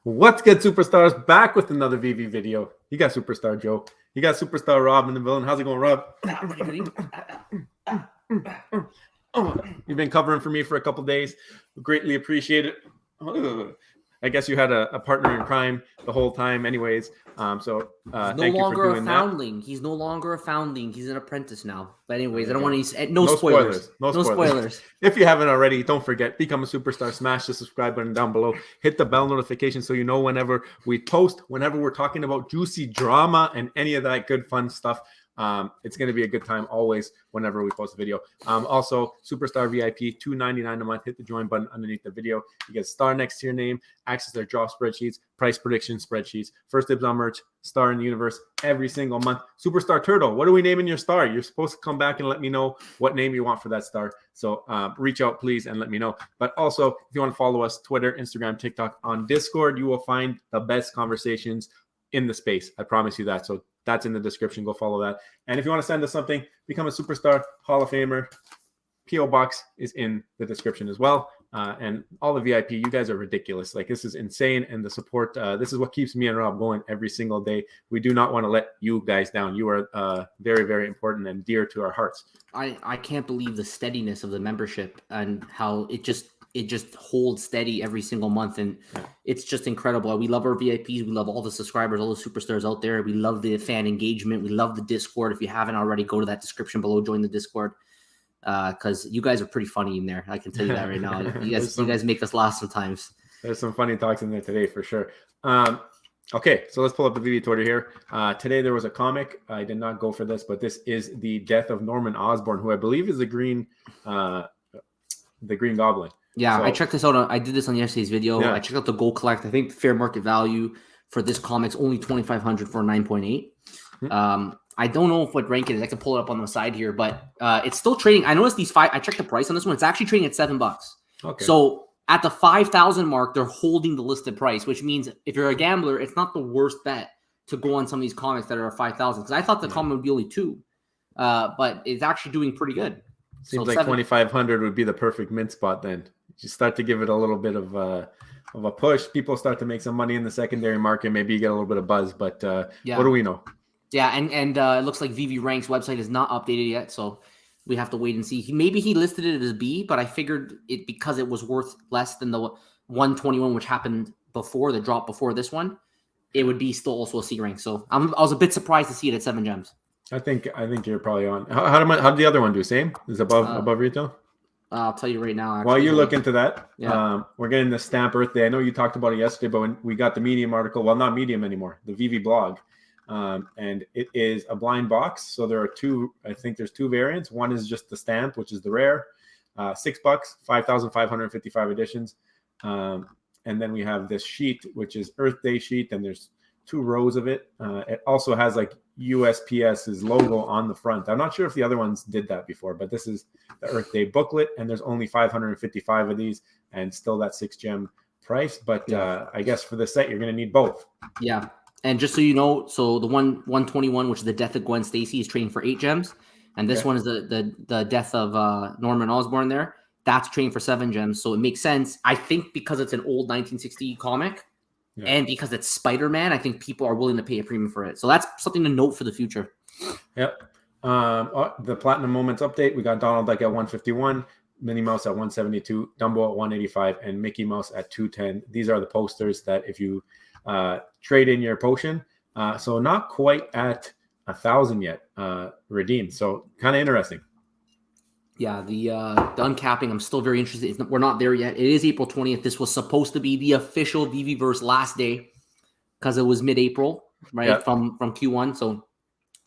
What's good, superstars? Back with another VV video. You got Superstar Joe. You got Superstar Rob in the building. How's it going, Rob? You've been covering for me for a couple days. Greatly appreciate it. I guess you had a partner in crime the whole time anyways. Thank you for doing that. He's no longer a foundling. He's an apprentice now. But anyways, I don't want to... No spoilers. No spoilers. If you haven't already, don't forget, become a superstar. Smash the subscribe button down below. Hit the bell notification so you know whenever we post, whenever we're talking about juicy drama and any of that good fun stuff. It's going to be a good time always whenever we post a video. Also, Superstar VIP, $2.99 a month. Hit the join button underneath the video. You get a star next to your name, access their draw spreadsheets, price prediction spreadsheets, first dibs on merch, star in the universe every single month. Superstar Turtle, what are we naming your star? You're supposed to come back and let me know what name you want for that star. So reach out, please, and let me know. But also, if you want to follow us, Twitter, Instagram, TikTok, on Discord, you will find the best conversations in the space. I promise you that. So that's in the description. Go follow that. And if you want to send us something, become a superstar, Hall of Famer, PO Box is in the description as well. And all the VIP, you guys are ridiculous. Like, this is insane. And the support, this is what keeps me and Rob going every single day. We do not want to let you guys down. You are very, very important and dear to our hearts. I can't believe the steadiness of the membership and how it just holds steady every single month. And it's just incredible. We love our VIPs. We love all the subscribers, all the superstars out there. We love the fan engagement. We love the Discord. If you haven't already, go to that description below, join the Discord. Because you guys are pretty funny in there. I can tell you that right now. You guys make us laugh sometimes. There's some funny talks in there today for sure. Okay, so let's pull up the VV Twitter here. Today there was a comic. I did not go for this, but this is the death of Norman Osborn, who I believe is the Green Goblin. Yeah, so I checked this out. I did this on yesterday's video. Yeah. I checked out the Gold Collect. I think fair market value for this comic's only $2,500 for 9.8. I don't know what rank it is. I can pull it up on the side here, but it's still trading. I noticed these five. I checked the price on this one. It's actually trading at $7. Okay. So at the 5,000 mark, they're holding the listed price, which means if you're a gambler, it's not the worst bet to go on some of these comics that are 5,000. Because I thought the comic would be only 2, but it's actually doing pretty good. Seems like 2,500 would be the perfect mint spot then. You start to give it a little bit of a push. People start to make some money in the secondary market. Maybe you get a little bit of buzz, but what do we know? Yeah, and it looks like VV Rank's website is not updated yet, so we have to wait and see. Maybe he listed it as B, but I figured it because it was worth less than the 121, which happened before the drop before this one, it would be still also a C rank. So I was a bit surprised to see it at 7 gems. I think you're probably on. How did the other one do? Same? Is above retail? I'll tell you right now. Actually. While you look into that, we're getting the Stamp Earth Day. I know you talked about it yesterday, but when we got the Medium article, well, not Medium anymore, the VV blog, and it is a blind box. So there are two. I think there's 2 variants. One is just the stamp, which is the rare, $6, 5,555 editions, and then we have this sheet, which is Earth Day sheet, and there's 2 rows of it. It also has like USPS's logo on the front. I'm not sure if the other ones did that before, but this is the Earth Day booklet, and there's only 555 of these, and still that 6 gem price. But I guess for this set, you're going to need both. Yeah, and just so you know, so the 121, which is the death of Gwen Stacy, is trading for 8 gems, and this one is the death of Norman Osborn. There, that's trading for 7 gems. So it makes sense, I think, because it's an old 1960 comic. Yeah. And because it's Spider-Man, I think people are willing to pay a premium for it. So that's something to note for the future. Yep. The Platinum Moments update. We got Donald Duck at 151, Minnie Mouse at 172, Dumbo at 185, and Mickey Mouse at 210. These are the posters that if you trade in your potion, so not quite at 1,000 yet redeemed. So kind of interesting. Yeah, the uncapping, I'm still very interested. We're not there yet. It is April 20th. This was supposed to be the official VVverse last day because it was mid-April, right, from Q1. So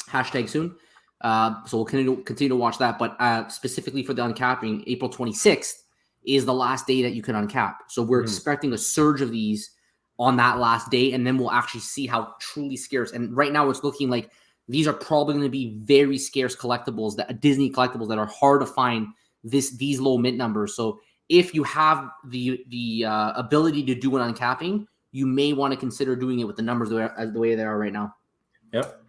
hashtag soon. So we'll continue to watch that. But specifically for the uncapping, April 26th is the last day that you can uncap. So we're expecting a surge of these on that last day, and then we'll actually see how truly scarce. And right now it's looking like these are probably going to be very scarce collectibles, that Disney collectibles that are hard to find these low mint numbers. So if you have the ability to do an uncapping, you may want to consider doing it with the numbers the way they are right now. Yep.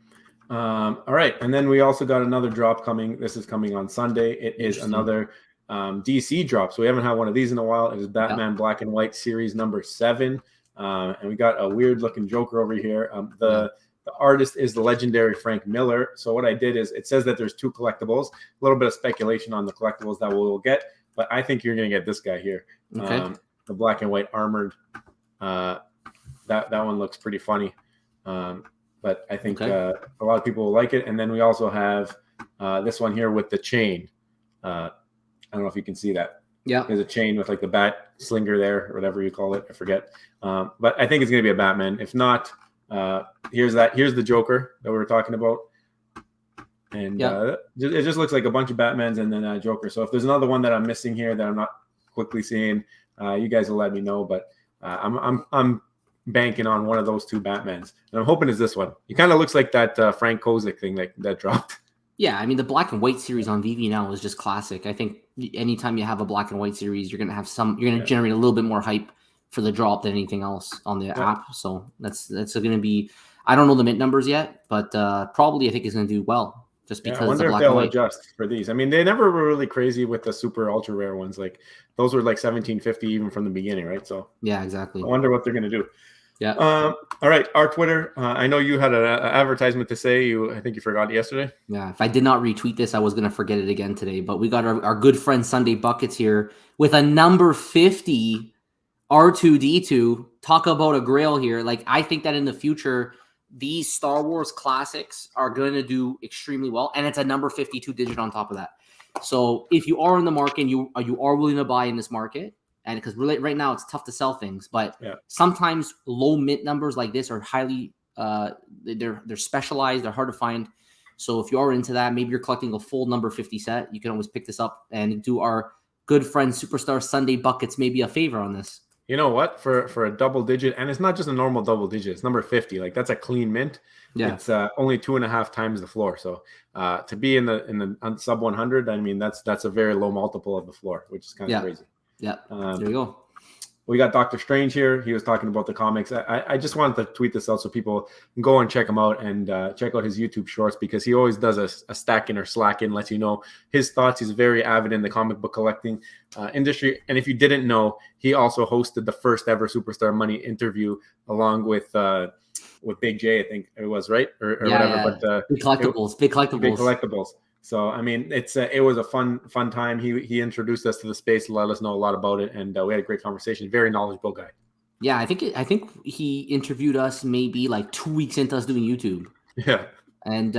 All right. And then we also got another drop coming. This is coming on Sunday. It is another DC drop. So we haven't had one of these in a while. It is Batman Black and White series number 7. And we got a weird looking Joker over here. The artist is the legendary Frank Miller. So what I did is it says that there's 2 collectibles. A little bit of speculation on the collectibles that we'll get, but I think you're going to get this guy here. Okay. The black and white armored. That one looks pretty funny. But I think a lot of people will like it. And then we also have this one here with the chain. I don't know if you can see that. Yeah. There's a chain with like the bat slinger there, or whatever you call it. I forget. But I think it's going to be a Batman. If not, here's the Joker that we were talking about. And it just looks like a bunch of Batmans and then a Joker. So if there's another one that I'm missing here that I'm not quickly seeing, you guys will let me know. But I'm banking on one of those 2 Batmans, and I'm hoping it's this one. It kind of looks like that Frank Kozik thing that dropped. Yeah, I mean, the black and white series on VV now is just classic. I think anytime you have a black and white series, you're gonna generate a little bit more hype for the drop than anything else on the app. So that's gonna be. I don't know the mint numbers yet, but probably I think it's gonna do well just because I wonder the black if they'll and white. adjust for these. I mean, they never were really crazy with the super ultra rare ones. Like those were like 1750 even from the beginning, right? So yeah, exactly. I wonder what they're gonna do. Yeah. All right. Our Twitter. I know you had an advertisement to say. I think you forgot yesterday. Yeah. If I did not retweet this, I was going to forget it again today. But we got our good friend Sunday Buckets here with a number 50 R2D2. Talk about a grail here. Like, I think that in the future, these Star Wars classics are going to do extremely well. And it's a number 52 digit on top of that. So if you are in the market and you are willing to buy in this market, and because right now it's tough to sell things, but sometimes low mint numbers like this are highly they're specialized, they're hard to find. So if you are into that, maybe you're collecting a full number 50 set, you can always pick this up and do our good friend Superstar Sunday Buckets maybe a favor on this. You know what? For a double digit, and it's not just a normal double digit, it's number 50. Like that's a clean mint. Yeah. It's only 2.5 times the floor. So to be in the sub 100, I mean that's a very low multiple of the floor, which is kind of crazy. Yeah, there you go. We got Dr. Strange here. He was talking about the comics. I just wanted to tweet this out so people can go and check him out and check out his YouTube shorts because he always does a stack-in or slack-in, lets you know his thoughts. He's very avid in the comic book collecting industry. And if you didn't know, he also hosted the first ever Superstar Money interview along with Big J, I think it was, right? Or whatever. Yeah. But Big collectibles. So, I mean, it was a fun time. He introduced us to the space, let us know a lot about it, and we had a great conversation. Very knowledgeable guy. Yeah, I think he interviewed us maybe like 2 weeks into us doing YouTube. Yeah. And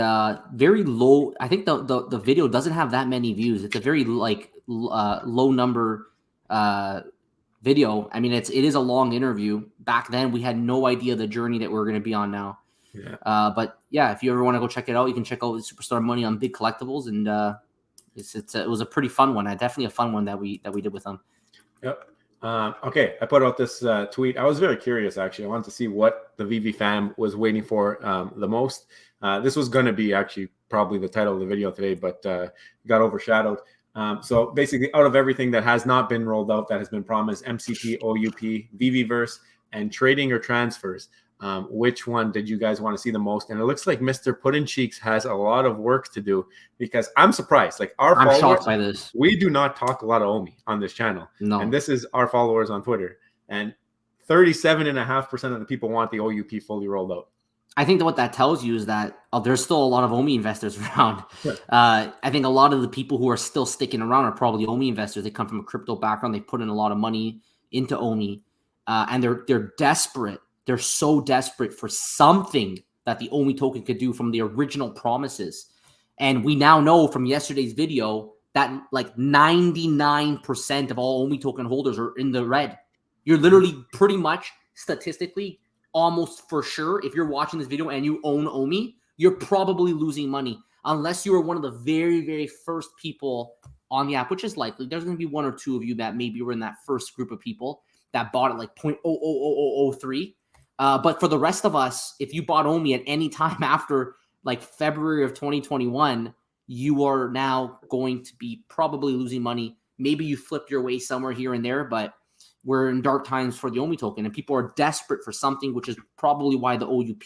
very low. I think the video doesn't have that many views. It's a very low number video. I mean, it is a long interview. Back then, we had no idea the journey that we're going to be on now. Yeah. But yeah, if you ever want to go check it out, you can check out the Superstar Money on Big Collectibles, and it was a pretty fun one. Definitely a fun one that we did with them. Yep. Okay, I put out this tweet. I was very curious, actually. I wanted to see what the VV fam was waiting for the most. This was going to be actually probably the title of the video today, but got overshadowed. So basically, out of everything that has not been rolled out, that has been promised, MCP, OUP, VVverse, and trading or transfers. Which one did you guys want to see the most? And it looks like Mr. Puddin Cheeks has a lot of work to do because I'm surprised. Like I'm followers, shocked by this. We do not talk a lot of OMI on this channel. No. And this is our followers on Twitter. And 37.5% of the people want the OUP fully rolled out. I think that what that tells you is that there's still a lot of OMI investors around. Yeah. I think a lot of the people who are still sticking around are probably OMI investors. They come from a crypto background. They put in a lot of money into OMI. And they're desperate. They're so desperate for something that the OMI token could do from the original promises. And we now know from yesterday's video that like 99% of all OMI token holders are in the red. You're literally pretty much statistically almost for sure, if you're watching this video and you own OMI, you're probably losing money unless you were one of the very, very first people on the app, which is likely. There's going to be one or two of you that maybe were in that first group of people that bought it like 0.00003. But for the rest of us, if you bought OMI at any time after like February of 2021, you are now going to be probably losing money. Maybe you flipped your way somewhere here and there, but we're in dark times for the OMI token, and people are desperate for something, which is probably why the OUP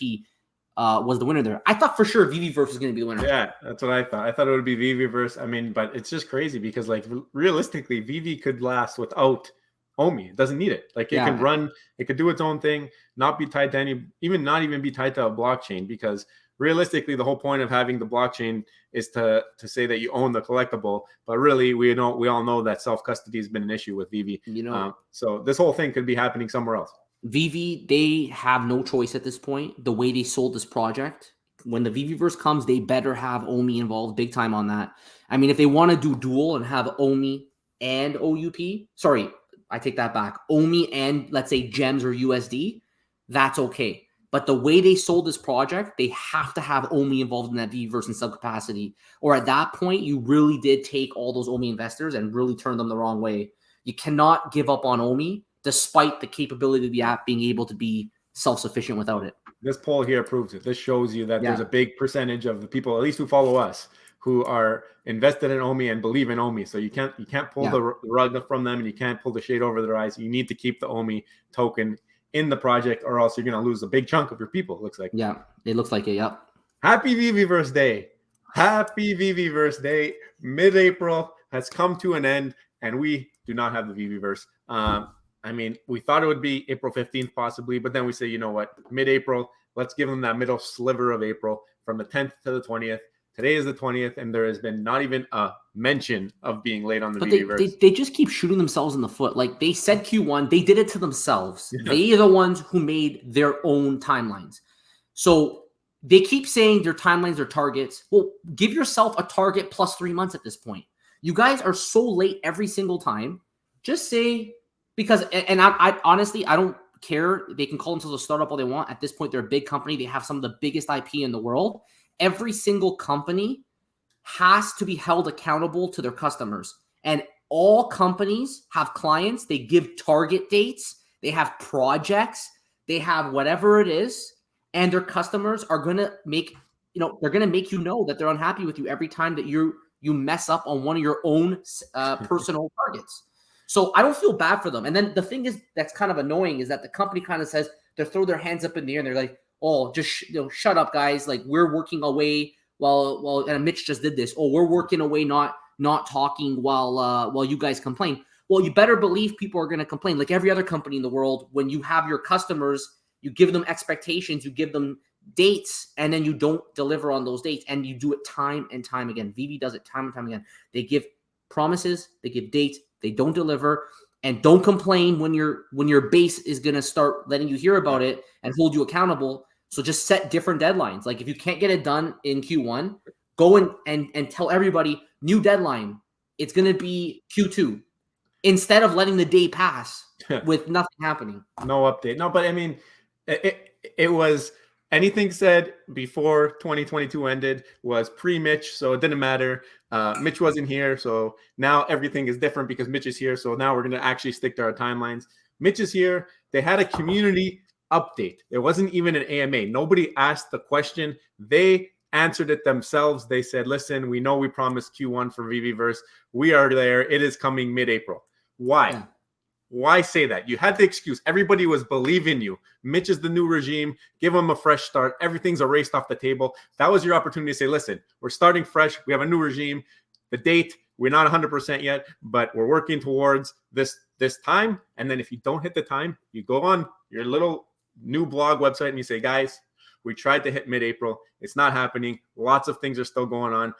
was the winner there. I thought for sure VVverse was going to be the winner. Yeah, that's what I thought. I thought it would be VVverse. I mean, but it's just crazy because like realistically, VV could last without OMI. It doesn't need it. Like it can run, it could do its own thing, not be tied to any, not even be tied to a blockchain, because realistically, the whole point of having the blockchain is to say that you own the collectible. But really, we all know that self-custody has been an issue with Veve. So this whole thing could be happening somewhere else. Veve, they have no choice at this point. The way they sold this project, when the Veveverse comes, they better have OMI involved big time on that. I mean, if they want to do dual and have OMI and OUP, sorry, I take that back. OMI and let's say gems or USD, that's okay. But the way they sold this project, they have to have OMI involved in that Veveverse in some capacity. Or at that point, you really did take all those OMI investors and really turn them the wrong way. You cannot give up on OMI despite the capability of the app being able to be self-sufficient without it. This poll here proves it. This shows you that there's a big percentage of the people, at least who follow us, who are invested in OMI and believe in OMI. So you can't pull the rug from them, and you can't pull the shade over their eyes. You need to keep the OMI token in the project, or else you're going to lose a big chunk of your people, it looks like. Yeah, it looks like it, yep. Happy Veveverse Day. Happy Veveverse Day. Mid-April has come to an end, and we do not have the Veveverse. I mean, we thought it would be April 15th possibly, but then we say, you know what, mid-April, let's give them that middle sliver of April from the 10th to the 20th. Today is the 20th, and there has been not even a mention of being late on the Veveverse. They just keep shooting themselves in the foot. Like they said Q1, they did it to themselves. Yeah. They are the ones who made their own timelines. So they keep saying their timelines are targets. Well, give yourself a target plus 3 months at this point. You guys are so late every single time. Just say, because, and I honestly, I don't care. They can call themselves a startup all they want. At this point, they're a big company. They have some of the biggest IP in the world. Every single company has to be held accountable to their customers. And all companies have clients. They give target dates. They have projects. They have whatever it is. And their customers are going to make, they're going to make you know that they're unhappy with you every time that you mess up on one of your own personal targets. So I don't feel bad for them. And then the thing is that's kind of annoying is that the company kind of says, they throw their hands up in the air and they're like, oh, just shut up, guys. Like we're working away while and Mitch just did this. Oh, we're working away, not talking while you guys complain. Well, you better believe people are going to complain. Like every other company in the world, when you have your customers, you give them expectations, you give them dates, and then you don't deliver on those dates, and you do it time and time again. Veve does it time and time again. They give promises, they give dates, they don't deliver. And don't complain when your base is going to start letting you hear about it and hold you accountable. So just set different deadlines. Like if you can't get it done in Q1, go and tell everybody, new deadline. It's going to be Q2 instead of letting the day pass with nothing happening. No update. No, but I mean, it was anything said before 2022 ended was pre-Mitch, so it didn't matter. Mitch wasn't here, so now everything is different because Mitch is here. So now we're going to actually stick to our timelines. Mitch is here. They had a community update. It wasn't even an AMA. Nobody asked the question. They answered it themselves. They said, listen, we know we promised Q1 for Veveverse. We are there. It is coming mid-April. Why? Yeah. Why say that? You had the excuse. Everybody was believing you. Mitch is the new regime. Give them a fresh start. Everything's erased off the table. That was your opportunity to say, listen, we're starting fresh. We have a new regime. The date, we're not 100% yet, but we're working towards this time. And then if you don't hit the time, you go on your little new blog website and you say, guys, we tried to hit mid-April. It's not happening. Lots of things are still going on.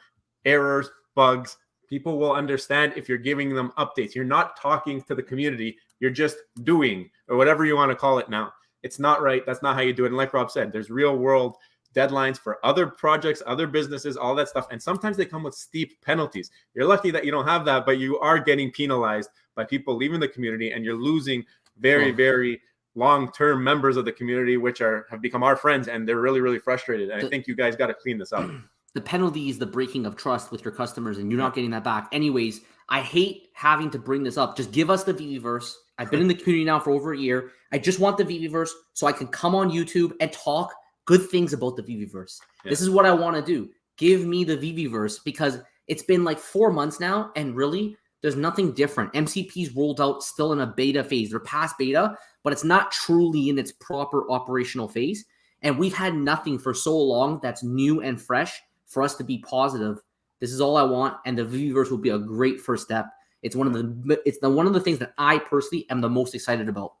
Errors, bugs. People will understand if you're giving them updates. You're not talking to the community. You're just doing, or whatever you want to call it now. It's not right. That's not how you do it. And like Rob said, there's real world deadlines for other projects, other businesses, all that stuff. And sometimes they come with steep penalties. You're lucky that you don't have that, but you are getting penalized by people leaving the community, and you're losing very, very long-term members of the community, which have become our friends, and they're really, really frustrated. And I think you guys got to clean this up. The penalty is the breaking of trust with your customers, and you're not getting that back. Anyways, I hate having to bring this up. Just give us the Veveverse. I've been in the community now for over a year. I just want the Veveverse so I can come on YouTube and talk good things about the Veveverse. Yeah. This is what I want to do. Give me the Veveverse, because it's been like 4 months now, and really, there's nothing different. MCP's rolled out still in a beta phase. They're past beta, but it's not truly in its proper operational phase. And we've had nothing for so long that's new and fresh for us to be positive. This is all I want, and the Veveverse will be a great first step. It's one of the things that I personally am the most excited about.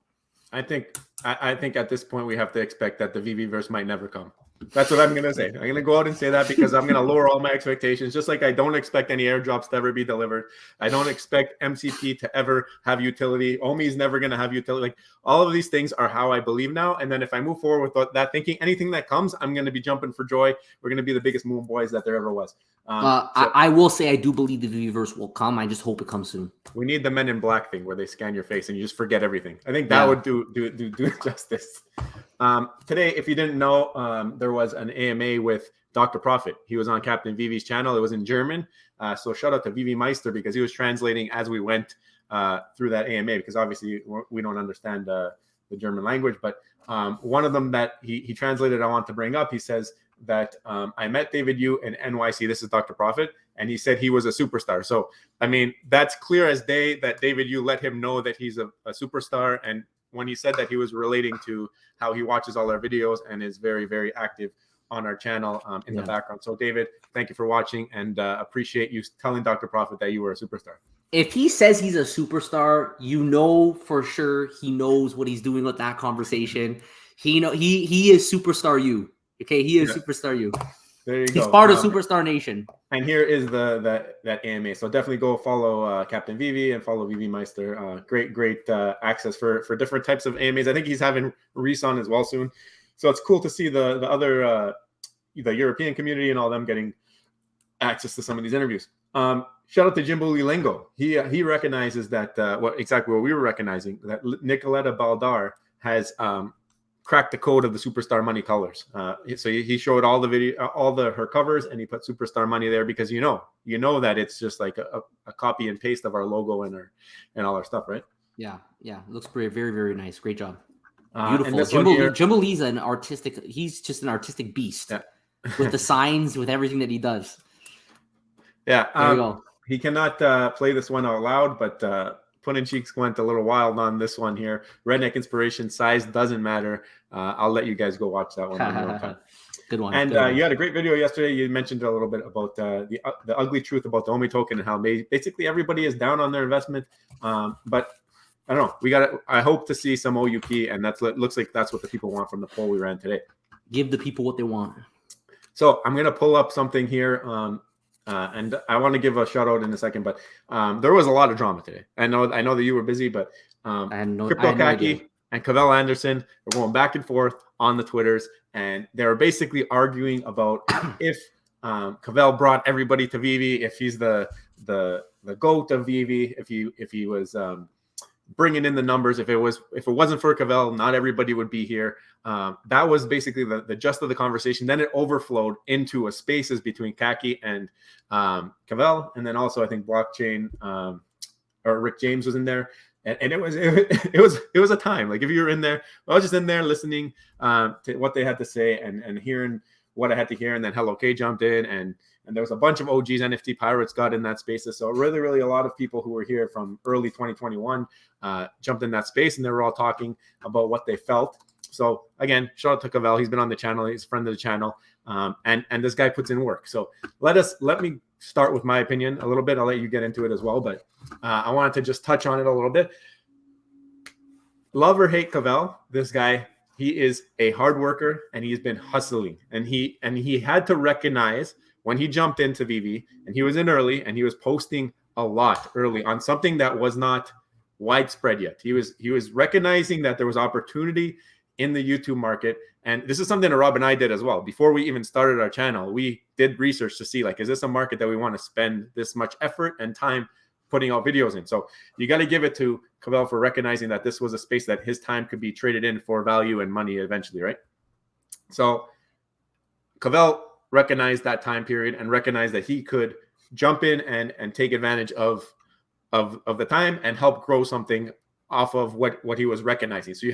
I think at this point we have to expect that the VVverse might never come. That's what I'm going to say. I'm going to go out and say that because I'm going to lower all my expectations. Just like I don't expect any airdrops to ever be delivered. I don't expect MCP to ever have utility. Omi is never going to have utility. Like all of these things are how I believe now. And then if I move forward with that thinking, anything that comes, I'm going to be jumping for joy. We're going to be the biggest moon boys that there ever was. I will say I do believe the VVverse will come. I just hope it comes soon. We need the Men in Black thing where they scan your face and you just forget everything. I think that would do justice. Today, if you didn't know, there was an AMA with Dr. Prophet. He was on Captain Vivi's channel. It was in German. So shout out to Vivi Meister because he was translating as we went through that AMA because obviously we don't understand the German language. But one of them that he translated I want to bring up, he says that I met David Yu in NYC. This is Dr. Prophet. And he said he was a superstar. So, I mean, that's clear as day that David Yu let him know that he's a superstar. And when he said that, he was relating to how he watches all our videos and is very, very active on our channel in the background. So, David, thank you for watching and appreciate you telling Dr. Prophet that you were a superstar. If he says he's a superstar, you know for sure he knows what he's doing with that conversation. He is superstar you. Okay, he is superstar you. There you go. He's part of Superstar Nation. And here is that AMA. So definitely go follow Captain Vivi and follow Vivi Meister. Great access for different types of AMAs. I think he's having Reese on as well soon. So it's cool to see the other the European community and all them getting access to some of these interviews. Shout out to Jimbo Lilingo. He recognizes that what we were recognizing, that Nicoletta Baldar has cracked the code of the Superstar Money colors. So he showed all the video, her covers, and he put Superstar Money there because you know that it's just like a copy and paste of our logo and all our stuff, right? Yeah, it looks very, very nice. Great job. Beautiful. Jimbo Lee's he's just an artistic beast with the signs, with everything that he does. Yeah, there you go. He cannot play this one out loud, but Punin Cheeks went a little wild on this one here. Redneck Inspiration, size doesn't matter. I'll let you guys go watch that one on your own time. Good one. And you had a great video yesterday. You mentioned a little bit about the ugly truth about the Omi token and how basically everybody is down on their investment. But I don't know. I hope to see some OUP, and looks like that's what the people want from the poll we ran today. Give the people what they want. So I'm gonna pull up something here. And I want to give a shout out in a second, but there was a lot of drama today. I know that you were busy, but Crypto Khaki and Cavell Anderson were going back and forth on the Twitters, and they were basically arguing about if Cavell brought everybody to Veve, if he's the GOAT of Veve, if he was bringing in the numbers. If it wasn't for Cavell, not everybody would be here. That was basically the gist of the conversation. Then it overflowed into a spaces between Khaki and Cavell, and then also I think Blockchain or Rick James was in there, and it was a time. Like if you were in there, I was just in there listening to what they had to say and hearing what I had to hear, and then Hello K jumped in, and there was a bunch of OGs, NFT Pirates got in that space. So really a lot of people who were here from early 2021 jumped in that space, and they were all talking about what they felt. So again, shout out to Cavell. He's been on the channel. He's a friend of the channel. And this guy puts in work. So let me start with my opinion a little bit. I'll let you get into it as well. But I wanted to just touch on it a little bit. Love or hate Cavell, this guy, he is a hard worker and he's been hustling. And he had to recognize when he jumped into Veve, and he was in early, and he was posting a lot early on something that was not widespread yet. He was recognizing that there was opportunity in the YouTube market. And this is something that Rob and I did as well. Before we even started our channel, we did research to see, like, is this a market that we want to spend this much effort and time putting out videos in? So you got to give it to Cavell for recognizing that this was a space that his time could be traded in for value and money eventually, right? So Cavell recognized that time period and recognized that he could jump in and take advantage of the time and help grow something off of what he was recognizing. So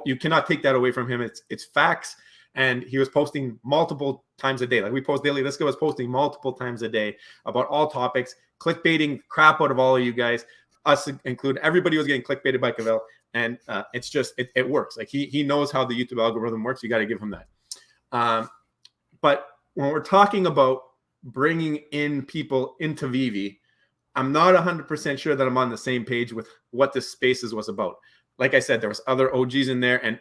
you cannot take that away from him. It's facts. And he was posting multiple times a day. Like we post daily. This guy was posting multiple times a day about all topics, clickbaiting crap out of all of you guys, us included. Everybody was getting clickbaited by Cavell. And it's just, it works. Like he knows how the YouTube algorithm works. You got to give him that. But when we're talking about bringing in people into Veve, I'm not 100% sure that I'm on the same page with what this Spaces was about. Like I said, there was other OGs in there, and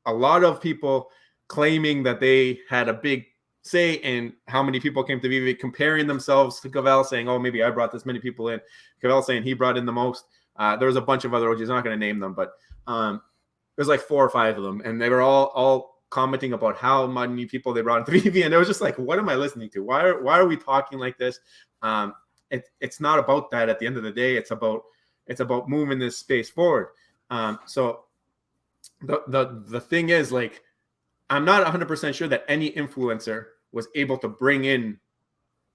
a lot of people claiming that they had a big say in how many people came to Veve, comparing themselves to Cavell, saying, oh, maybe I brought this many people in. Cavell saying he brought in the most. There was a bunch of other OGs. I'm not going to name them, but there's like 4 or 5 of them, and they were all commenting about how many people they brought into Veve, and it was just like, what am I listening to? Why are we talking like this? It's not about that. At the end of the day, it's about moving this space forward. So the thing is, like, I'm not 100% sure that any influencer was able to bring in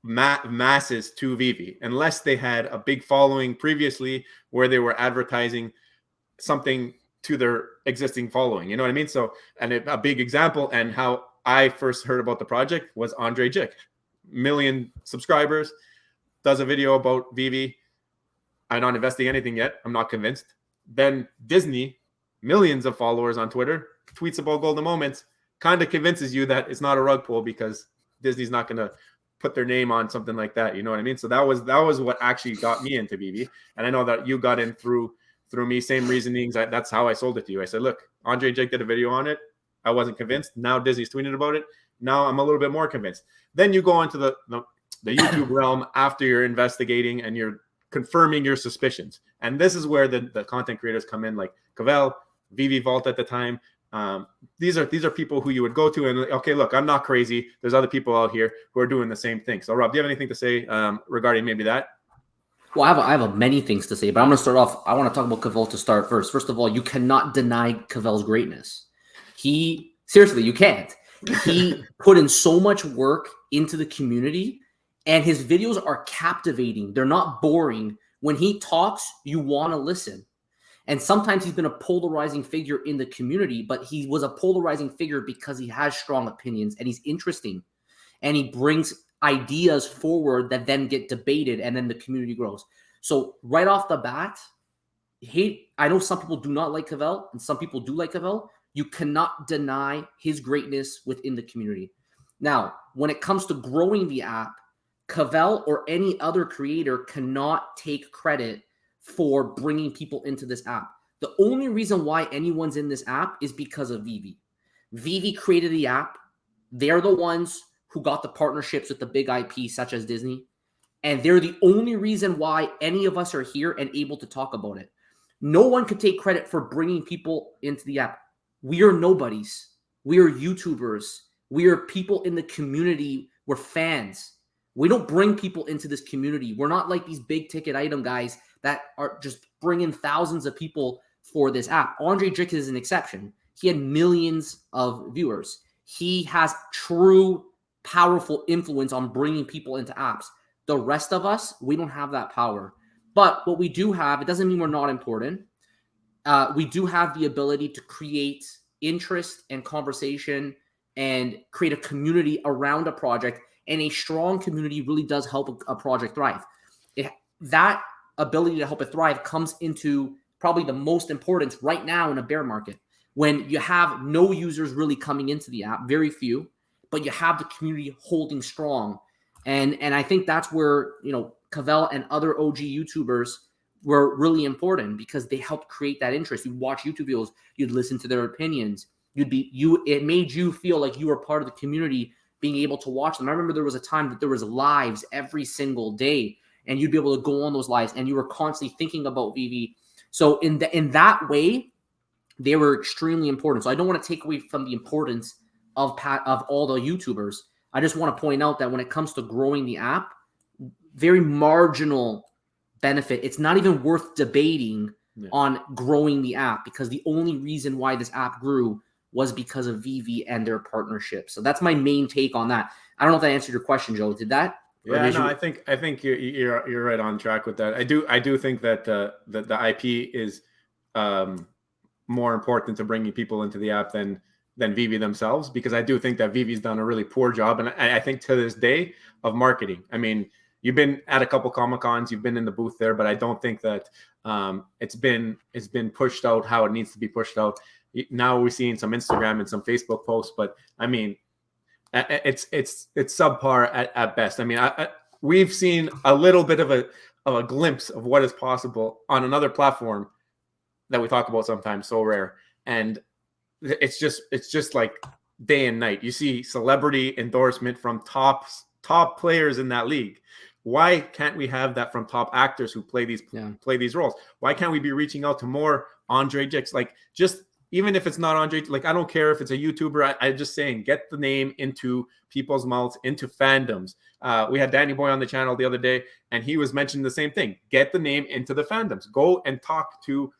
masses to Veve unless they had a big following previously where they were advertising something to their existing following. You know what I mean? So, and a big example and how I first heard about the project was Andre Jick, 1 million subscribers, does a video about Veve. I'm not investing anything yet. I'm not convinced. Then Disney, millions of followers on Twitter, tweets about golden moments, kind of convinces you that it's not a rug pull because Disney's not going to put their name on something like that. You know what I mean? So that was what actually got me into Veve. And I know that you got in through me, same reasonings. That's how I sold it to you. I said, look, Andre Jake did a video on it. I wasn't convinced. Now Disney's tweeting about it. Now I'm a little bit more convinced. Then you go into the YouTube realm after you're investigating and you're confirming your suspicions. And this is where the content creators come in, like Cavell, Veve Vault at the time. These are people who you would go to and, okay, look, I'm not crazy. There's other people out here who are doing the same thing. So Rob, do you have anything to say regarding maybe that? Well, I have many things to say, but I'm going to start off. I want to talk about Cavell to start first. First of all, you cannot deny Cavell's greatness. Seriously, you can't. He put in so much work into the community, and his videos are captivating. They're not boring. When he talks, you want to listen. And sometimes he's been a polarizing figure in the community, but he was a polarizing figure because he has strong opinions and he's interesting. And he brings ideas forward that then get debated and then the community grows. So right off the bat, I know some people do not like Cavell and some people do like Cavell. You cannot deny his greatness within the community. Now, when it comes to growing the app, Cavell or any other creator cannot take credit for bringing people into this app. The only reason why anyone's in this app is because of Veve. Veve created the app. They're the ones who got the partnerships with the big IP such as Disney. And they're the only reason why any of us are here and able to talk about it. No one could take credit for bringing people into the app. We are nobodies. We are YouTubers. We are people in the community. We're fans. We don't bring people into this community. We're not like these big ticket item guys that are just bringing thousands of people for this app. Andre Jick is an exception. He had millions of viewers. He has true, powerful influence on bringing people into apps. The rest of us, we don't have that power. But what we do have, it doesn't mean we're not important. We do have the ability to create interest and conversation and create a community around a project. And a strong community really does help a project thrive. That ability to help it thrive comes into probably the most importance right now in a bear market, when you have no users really coming into the app, very few, but you have the community holding strong. And I think that's where, Cavell and other OG YouTubers were really important because they helped create that interest. You'd watch YouTube videos, you'd listen to their opinions. It made you feel like you were part of the community, being able to watch them. I remember there was a time that there was lives every single day, and you'd be able to go on those lives, and you were constantly thinking about Veve. So in that way, they were extremely important. So I don't want to take away from the importance of all the YouTubers. I just want to point out that when it comes to growing the app, very marginal benefit. It's not even worth debating on growing the app, because the only reason why this app grew was because of Veve and their partnership. So that's my main take on that. I don't know if that answered your question, Joe. Did that? Yeah, no, I think you're right on track with that. I do think that the IP is more important to bringing people into the app than Veve themselves, because I do think that Vive's done a really poor job, and I think to this day, of marketing. I mean, you've been at a couple Comic-Cons, you've been in the booth there, but I don't think that it's been pushed out how it needs to be pushed out. Now we're seeing some Instagram and some Facebook posts, but I mean, it's subpar at best. I mean, we've seen a little bit of of a glimpse of what is possible on another platform that we talk about sometimes, so rare. And it's just like day and night. You see celebrity endorsement from top players in that league. Why can't we have that from top actors who play these roles? Why can't we be reaching out to more Andre Jicks? Like, just even if it's not Andre, like, I don't care if it's a YouTuber. I'm just saying, get the name into people's mouths, into fandoms. We had Danny Boy on the channel the other day, and he was mentioning the same thing. Get the name into the fandoms. Go and talk to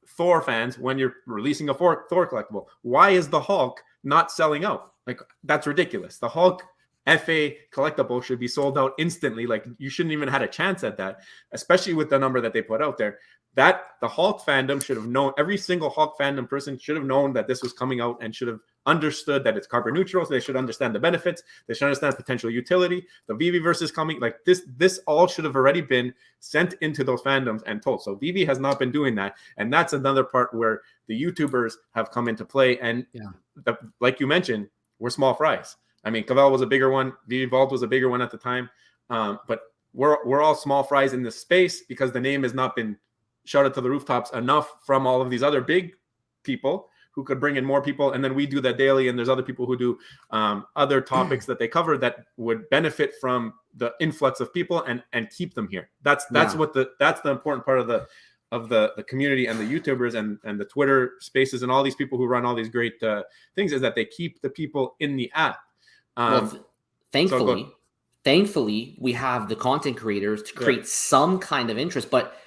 Thor fans when you're releasing a Thor collectible. Why is the Hulk not selling out? Like, that's ridiculous. The Hulk FA collectible should be sold out instantly. Like, you shouldn't even had a chance at that, especially with the number that they put out there. That the Hulk fandom should have known, every single Hulk fandom person should have known that this was coming out and should have understood that it's carbon neutral. So they should understand the benefits. They should understand potential utility. The Veve is coming. Like, this all should have already been sent into those fandoms and told. So Veve has not been doing that. And that's another part where the YouTubers have come into play. And like you mentioned, we're small fries. I mean, Cavell was a bigger one. Veve was a bigger one at the time. But we're all small fries in this space because the name has not been shouted to the rooftops enough from all of these other big people who could bring in more people. And then we do that daily. And there's other people who do other topics that they cover that would benefit from the influx of people and keep them here. That's the important part of the community and the YouTubers and the Twitter spaces and all these people who run all these great things, is that they keep the people in the app. Thankfully, we have the content creators to create some kind of interest, but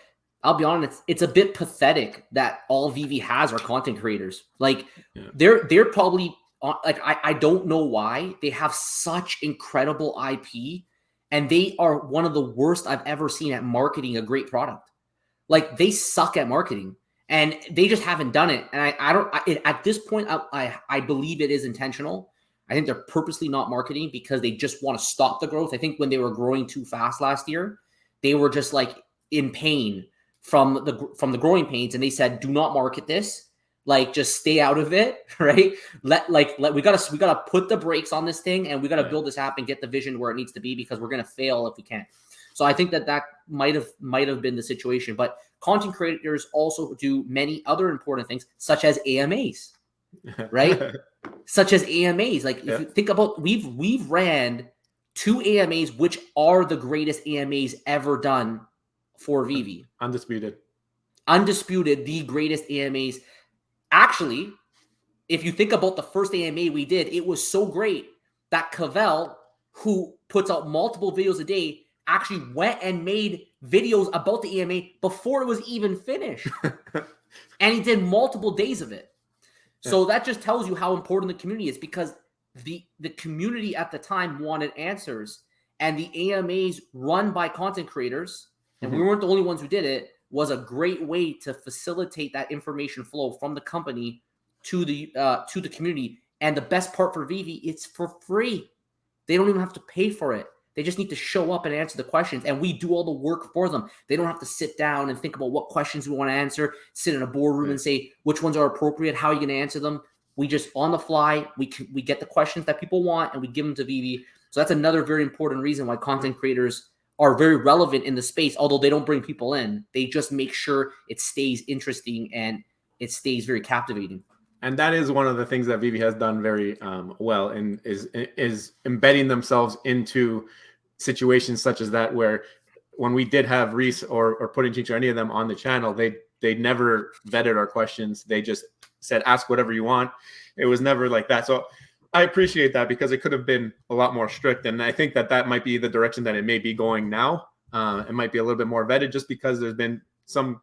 I'll be honest, it's a bit pathetic that all Veve has are content creators. Like, they're probably like, I don't know why they have such incredible IP, and they are one of the worst I've ever seen at marketing a great product. Like, they suck at marketing, and they just haven't done it. And I don't at this point, I believe it is intentional. I think they're purposely not marketing because they just want to stop the growth. I think when they were growing too fast last year, they were just like in pain from the growing pains, and they said, do not market this, like, just stay out of it, right? We gotta put the brakes on this thing, and we gotta build this app and get the vision where it needs to be, because we're gonna fail if we can't. So I think that might have been the situation. But content creators also do many other important things, such as AMAs, right? Such as AMAs. Like, if you think about, we've ran 2 AMAs, which are the greatest AMAs ever done for Veve. Undisputed, the greatest AMAs. Actually, if you think about the first AMA we did, it was so great that Cavell, who puts out multiple videos a day, actually went and made videos about the AMA before it was even finished. And he did multiple days of it. So that just tells you how important the community is, because the community at the time wanted answers, and the AMAs run by content creators, and we weren't the only ones who did it, was a great way to facilitate that information flow from the company to the community. And the best part for Veve, it's for free. They don't even have to pay for it. They just need to show up and answer the questions, and we do all the work for them. They don't have to sit down and think about what questions we want to answer, sit in a boardroom and say which ones are appropriate, how are you going to answer them. We just, on the fly, we get the questions that people want, and we give them to Veve. So that's another very important reason why content creators are very relevant in the space. Although they don't bring people in, they just make sure it stays interesting and it stays very captivating. And that is one of the things that Veve has done very well, and is embedding themselves into situations such as that, where when we did have Reese or Pudding Cheeks or any of them on the channel, they never vetted our questions. They just said, ask whatever you want. It was never like that. So I appreciate that, because it could have been a lot more strict. And I think that might be the direction that it may be going now. It might be a little bit more vetted, just because there's been some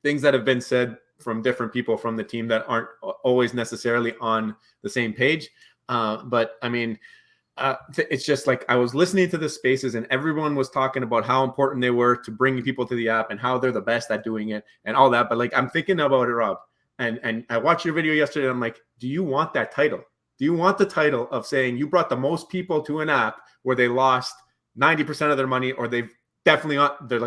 things that have been said from different people from the team that aren't always necessarily on the same page. But I mean, it's just like, I was listening to the spaces and everyone was talking about how important they were to bringing people to the app and how they're the best at doing it and all that. But like, I'm thinking about it, Rob, and I watched your video yesterday. And I'm like, do you want that title? Do you want the title of saying you brought the most people to an app where they lost 90% of their money, or they've definitely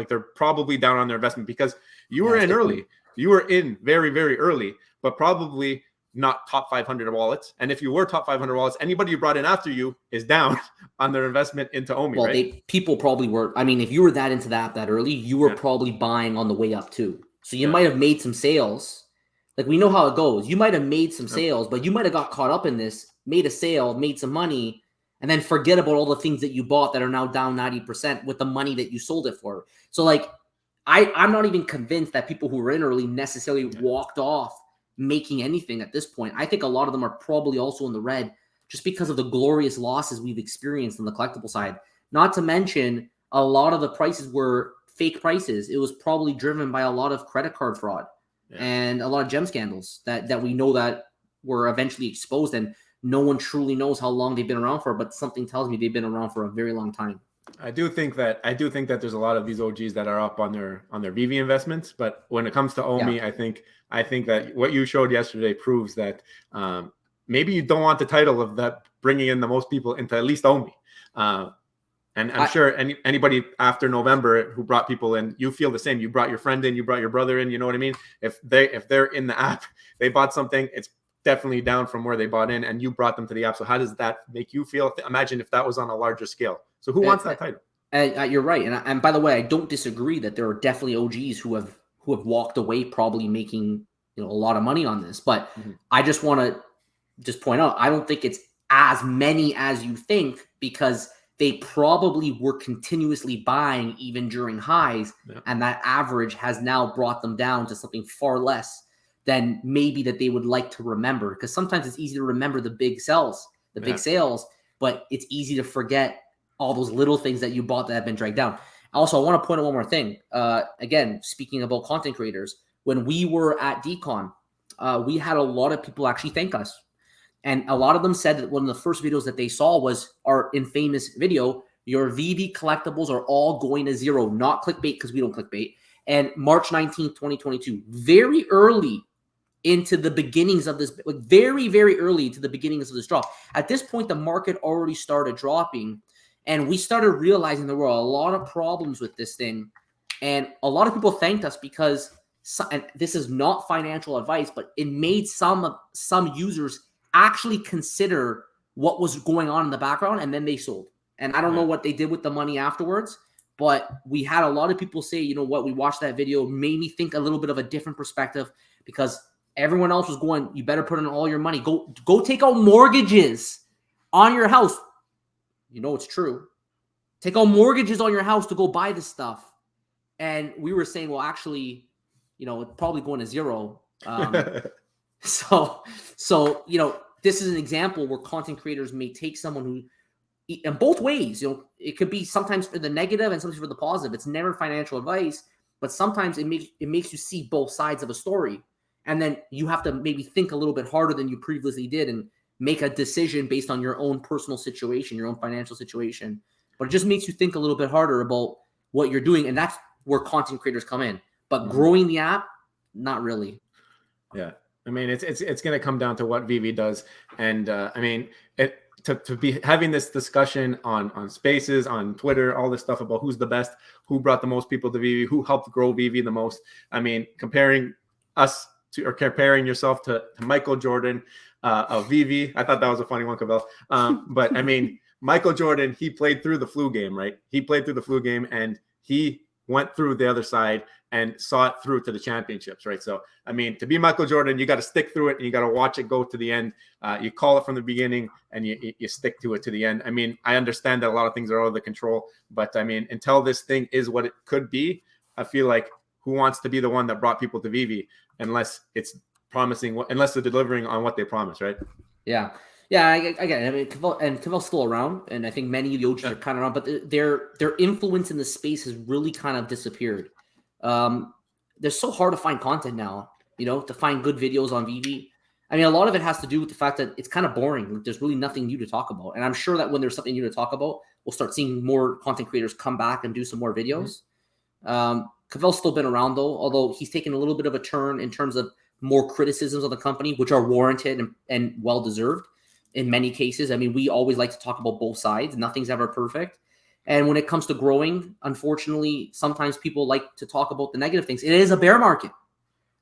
they're probably down on their investment, because you were in early. You were in very, very early, but probably not top 500 wallets. And if you were top 500 wallets, anybody you brought in after you is down on their investment into OMI, well, right? People probably were. I mean, if you were that into the app that early, you were probably buying on the way up too. So you might have made some sales. Like, we know how it goes. You might have made some sales, but you might have got caught up in this, made a sale, made some money, and then forget about all the things that you bought that are now down 90% with the money that you sold it for. So, like, I'm not even convinced that people who were in early necessarily walked off making anything at this point. I think a lot of them are probably also in the red just because of the glorious losses we've experienced on the collectible side. Not to mention, a lot of the prices were fake prices. It was probably driven by a lot of credit card fraud and a lot of gem scandals that we know that were eventually exposed, and no one truly knows how long they've been around for, but something tells me they've been around for a very long time. I do think that there's a lot of these OGs that are up on their Veve investments, but when it comes to OMI, I think that what you showed yesterday proves that maybe you don't want the title of that bringing in the most people into at least OMI. And I'm sure anybody after November who brought people in, you feel the same. You brought your friend in, you brought your brother in. You know what I mean? If they're in the app, they bought something, it's definitely down from where they bought in, and you brought them to the app. So how does that make you feel? Imagine if that was on a larger scale. So who wants that title? You're right, and by the way, I don't disagree that there are definitely OGs who have walked away, probably making a lot of money on this. But I just want to just point out, I don't think it's as many as you think, because they probably were continuously buying even during highs, and that average has now brought them down to something far less than maybe that they would like to remember. Because sometimes it's easy to remember the big sells, the big sales, but it's easy to forget all those little things that you bought that have been dragged down. Also, I want to point out one more thing. Again, speaking about content creators, when we were at DCon, we had a lot of people actually thank us. And a lot of them said that one of the first videos that they saw was our infamous video, your Veve collectibles are all going to zero, not clickbait, because we don't clickbait. And March 19th, 2022, very early into the beginnings of this, like very, very early to the beginnings of this drop. At this point, the market already started dropping, and we started realizing there were a lot of problems with this thing. And a lot of people thanked us because, and this is not financial advice, but it made some users actually consider what was going on in the background, and then they sold. And I don't know what they did with the money afterwards, but we had a lot of people say, you know what, we watched that video, made me think a little bit of a different perspective, because everyone else was going, you better put in all your money. Go take out mortgages on your house. You know it's true. Take out mortgages on your house to go buy this stuff. And we were saying, well, actually, it's probably going to zero. So, this is an example where content creators may take someone who, in both ways, it could be sometimes for the negative and sometimes for the positive. It's never financial advice, but sometimes it makes you see both sides of a story. And then you have to maybe think a little bit harder than you previously did and make a decision based on your own personal situation, your own financial situation. But it just makes you think a little bit harder about what you're doing. And that's where content creators come in. But growing the app, not really. Yeah. I mean, it's going to come down to what Veve does. And to be having this discussion on Spaces, on Twitter, all this stuff about who's the best, who brought the most people to Veve, who helped grow Veve the most. I mean, comparing yourself to Michael Jordan of Veve. I thought that was a funny one, Cavell. But I mean, Michael Jordan, he played through the flu game, right? He played through the flu game, and he went through the other side and saw it through to the championships, right? So, I mean, to be Michael Jordan, you got to stick through it, and you got to watch it go to the end. You call it from the beginning, and you stick to it to the end. I mean, I understand that a lot of things are out of the control, but I mean, until this thing is what it could be, I feel like who wants to be the one that brought people to Veve unless it's promising, unless they're delivering on what they promise, right? Yeah. Yeah, again, I mean, Cavell's still around, and I think many of the OGs are kind of around, but their influence in the space has really kind of disappeared. They're so hard to find content now, to find good videos on Veve. I mean, a lot of it has to do with the fact that it's kind of boring. Like, there's really nothing new to talk about. And I'm sure that when there's something new to talk about, we'll start seeing more content creators come back and do some more videos. Cavell's still been around, though, although he's taken a little bit of a turn in terms of more criticisms of the company, which are warranted and well-deserved in many cases. I mean, we always like to talk about both sides. Nothing's ever perfect. And when it comes to growing, unfortunately, sometimes people like to talk about the negative things. It is a bear market.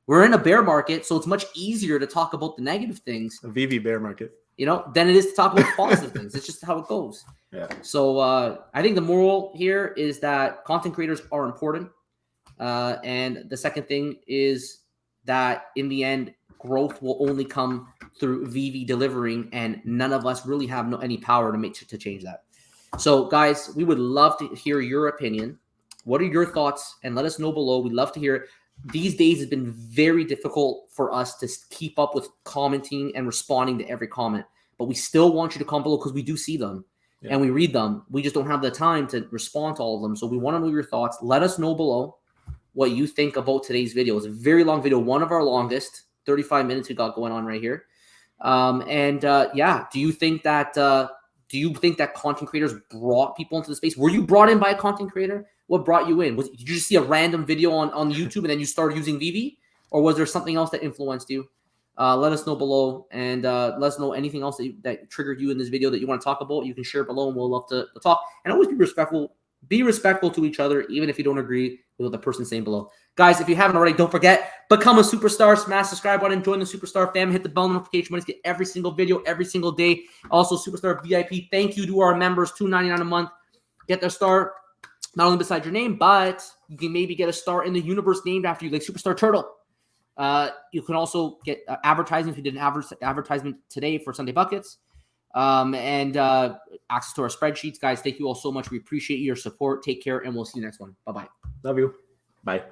We're in a bear market, so it's much easier to talk about the negative things. A Veve bear market. Than it is to talk about positive things. It's just how it goes. Yeah. So I think the moral here is that content creators are important. And the second thing is that in the end, growth will only come through Veve delivering, and none of us really have any power to change that. So guys, we would love to hear your opinion. What are your thoughts? And let us know below. We'd love to hear it. These days has been very difficult for us to keep up with commenting and responding to every comment, but we still want you to comment below because we do see them and we read them. We just don't have the time to respond to all of them. So we want to know your thoughts. Let us know below what you think about today's video. It's a very long video, one of our longest, 35 minutes we got going on right here. Do you think that content creators brought people into the space? Were you brought in by a content creator? What brought you in? Did you just see a random video on YouTube and then you started using Veve? Or was there something else that influenced you? Let us know below, and let us know anything else that triggered you in this video that you want to talk about. You can share it below and we'll love to talk. And always be respectful. Be respectful to each other, even if you don't agree with what the person's saying below. Guys, if you haven't already, don't forget, become a superstar, smash the subscribe button, join the Superstar fam, hit the bell notification button to get every single video, every single day. Also, Superstar VIP, thank you to our members, $2.99 a month. Get their star, not only beside your name, but you can maybe get a star in the universe named after you, like Superstar Turtle. You can also get advertising if you did an advertisement today for Sunday Buckets. And access to our spreadsheets. Guys, thank you all so much. We appreciate your support. Take care, and we'll see you next one. Bye-bye. Love you. Bye.